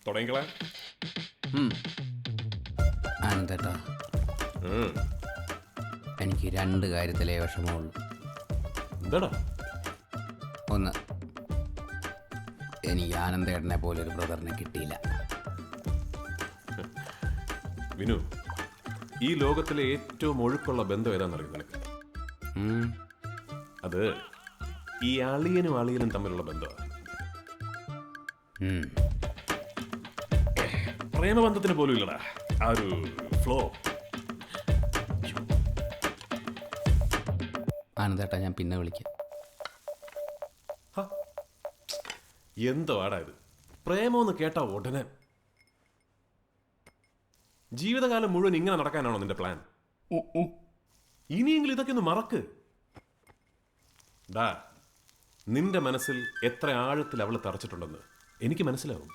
തുടങ്ങിക്കളെ. ആനന്ദേട്ടാ, എനിക്ക് 2 കാര്യത്തിലേ വിഷമമുള്ളൂ. എന്താടാ? ഒന്ന്, എനിക്ക് ആനന്ദേട്ടനെ പോലൊരു ബ്രദറിനെ കിട്ടിയില്ല. വിനു, ഈ ലോകത്തിലെ ഏറ്റവും ഒഴുക്കുള്ള ബന്ധം ഏതാണെന്നറിയും നിനക്ക്? അത് ഈ അളിയനും അളിയനും തമ്മിലുള്ള ബന്ധമാണ്. പ്രേമബന്ധത്തിന് പോലും ഇല്ലടാ ആ ഒരു ഫ്ലോ. ആനന്ദേട്ടാ, ഞാൻ പിന്നെ വിളിക്കാം. എന്തോ ആടാ ഇത്? പ്രേമമെന്ന് കേട്ടാ ഉടനെ. ജീവിതകാലം മുഴുവൻ ഇങ്ങനെ നടക്കാനാണോ നിന്റെ പ്ലാൻ? ഇനിയെങ്കിലും ഇതൊക്കെ ഒന്ന് മറക്ക്. ഡാ, നിന്റെ മനസ്സിൽ എത്ര ആഴത്തിൽ അവൾ തറച്ചിട്ടുണ്ടെന്ന് എനിക്ക് മനസ്സിലാവും.